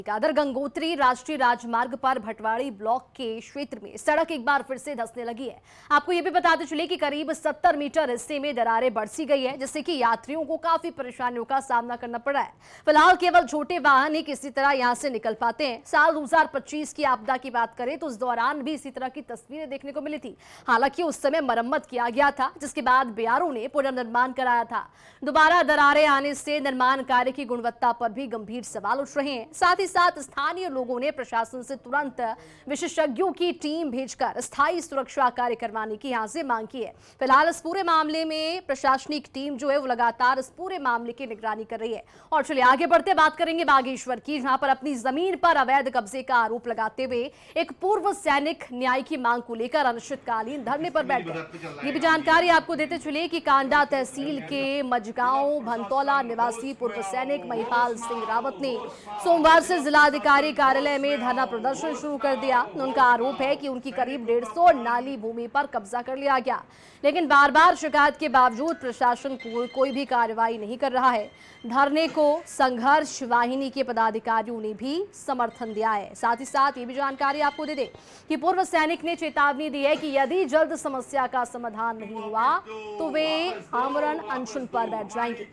कादर गंगोत्री राष्ट्रीय राजमार्ग पर भटवाड़ी ब्लॉक के क्षेत्र में सड़क एक बार फिर से धंसने लगी है। आपको यह भी बताते चले कि करीब 70 मीटर हिस्से में दरारें बरसी गई है, जिससे कि यात्रियों को काफी परेशानियों का सामना करना पड़ रहा है। फिलहाल केवल छोटे वाहन ही किसी तरह यहां से निकल पाते हैं। साल 2025 की आपदा की बात करें तो उस दौरान भी इसी तरह की तस्वीरें देखने को मिली थी। हालांकि उस समय मरम्मत किया गया था, जिसके बाद बीआरओ ने पुनर्निर्माण कराया था। दोबारा दरारें आने से निर्माण कार्य की गुणवत्ता पर भी गंभीर सवाल उठ रहे हैं। साथ ही साथ स्थानीय लोगों ने प्रशासन से तुरंत विशेषज्ञों की टीम भेजकर स्थायी सुरक्षा कार्य करवाने की यहां से मांग की है। फिलहाल इस पूरे मामले में प्रशासनिक टीम जो है वो लगातार इस पूरे मामले की निगरानी कर रही है। और चलिए आगे बढ़ते बात करेंगे बागेश्वर की, जहां पर अपनी जमीन पर अवैध कब्जे का आरोप लगाते हुए एक पूर्व सैनिक न्याय की मांग को लेकर अनिश्चितकालीन धरने पर बैठ गए। ये भी जानकारी आपको देते चले कि कांडा तहसील के मजगांव भंतौला निवासी पूर्व सैनिक महिपाल सिंह रावत ने सोमवार से जिलाधिकारी कार्यालय में धरना प्रदर्शन शुरू कर दिया। उनका आरोप है कि उनकी करीब 150 नाली भूमि पर कब्जा कर लिया गया, लेकिन बार बार शिकायत के बावजूद प्रशासन कोई भी कार्रवाई नहीं कर रहा है। धरने को संघर्ष वाहिनी के पदाधिकारियों ने भी समर्थन दिया है। साथ ही साथ ये भी जानकारी आपको दे दें कि पूर्व सैनिक ने चेतावनी दी है कि यदि जल्द समस्या का समाधान नहीं हुआ तो वे आमरण अनशन पर बैठ जाएंगे।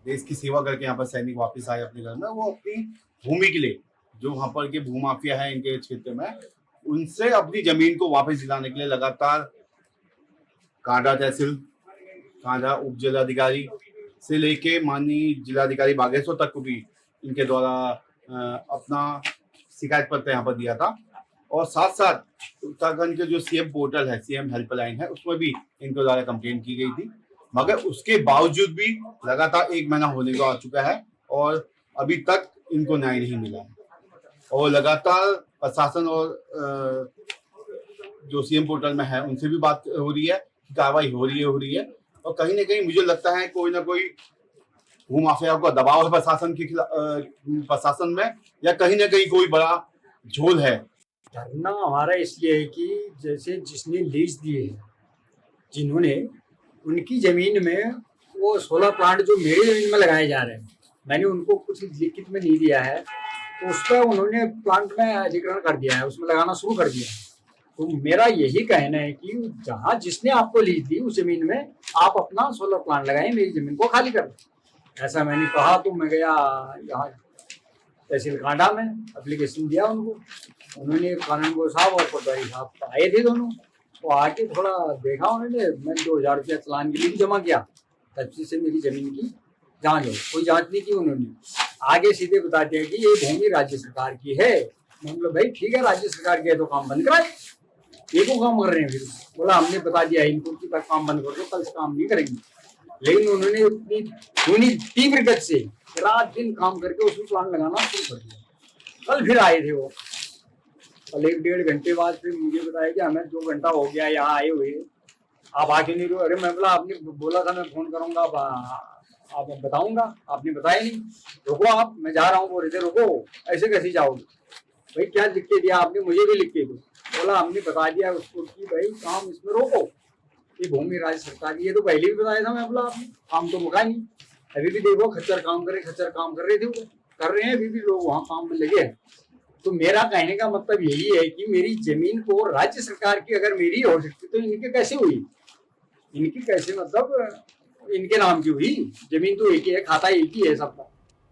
देश की सेवा करके यहाँ पर सैनिक वापस आए अपने घर में, वो अपनी भूमि के लिए जो वहाँ पर के भूमाफिया है इनके क्षेत्र में, उनसे अपनी जमीन को वापस दिलाने के लिए लगातार कांडा तहसील, कांडा उप जिलाधिकारी से लेके माननीय जिलाधिकारी बागेश्वर तक को भी इनके द्वारा अपना शिकायत पत्र यहाँ पर दिया था। और साथ साथ उत्तराखंड के जो सीएम पोर्टल है, सीएम हेल्पलाइन है, उसमें भी इनके द्वारा कंप्लेंट की गई थी। मगर उसके बावजूद भी लगातार 1 महीना होने को आ चुका है और अभी तक इनको न्याय नहीं मिला है। और लगातार प्रशासन और जो सीएम पोर्टल में है उनसे भी बात हो रही है, कार्रवाई हो रही है। और कहीं ना कहीं मुझे लगता है कोई ना कोई भूमाफिया का दबाव है प्रशासन के खिलाफ, प्रशासन में, या कहीं ना कहीं कोई बड़ा झोल है। धरना हमारा इसलिए है कि जैसे जिसने लीज दिए है, जिन्होंने उनकी जमीन में वो सोलर प्लांट जो मेरी जमीन में लगाए जा रहे हैं, मैंने उनको कुछ लिखित में नहीं दिया है, तो उस पर उन्होंने प्लांट में अधिग्रहण कर दिया है, उसमें लगाना शुरू कर दिया है। तो मेरा यही कहना है कि जहाँ जिसने आपको लीज दी उस जमीन में आप अपना सोलर प्लांट लगाएं, मेरी जमीन को खाली कर दें। ऐसा मैंने कहा तो मैं गया यहाँ तहसील कांडा में, एप्लीकेशन दिया उनको। उन्होंने कानूनगो साहब और पटवारी साहब आए थे दोनों, तो आके थोड़ा देखा उन्होंने। मैंने 2000 रुपया चलान के लिए भी जमा किया, तब से मेरी जमीन की जांच हो। कोई जांच नहीं की उन्होंने, आगे सीधे बता दिया कि ये भूमि राज्य सरकार की है। मतलब भाई ठीक है, राज्य सरकार की है तो काम बंद कराए, ये को काम कर रहे हैं। फिर बोला हमने बता दिया इनको कि कल काम बंद कर दो, कल से काम नहीं करेंगे। लेकिन उन्होंने उतनी तीव्र गति से रात दिन काम करके उसमें प्लान लगाना शुरू कर दिया। कल फिर आए थे वो, कल 1-1.5 घंटे बाद फिर मुझे बताया कि हमें 2 घंटा हो गया यहाँ आए हुए, आप आके नहीं रहो। अरे मैं बोला आपने बोला था मैं फोन करूंगा, आप बताऊंगा, आपने बताया नहीं। रुको आप, मैं जा रहा हूँ। बोल रहे थे रुको, ऐसे कैसे जाओगे भाई, क्या लिख के दिया आपने, मुझे भी लिख के दो। बोला हमने बता दिया उसको कि भाई काम इसमें रोको, ये भूमि राज्य सरकार की। ये तो पहले भी बताया था मैं, बोला आपने काम तो मुका नहीं। अभी भी देखो खच्चर काम कर रहे थे, वो कर रहे हैं अभी भी, लोग वहाँ काम में लगे हैं। तो मेरा कहने का मतलब यही है कि मेरी जमीन को राज्य सरकार की अगर मेरी हो सकती तो इनके कैसे हुई, इनकी कैसे मतलब इनके नाम की हुई। जमीन तो एक ही है, खाता एक ही है सबका।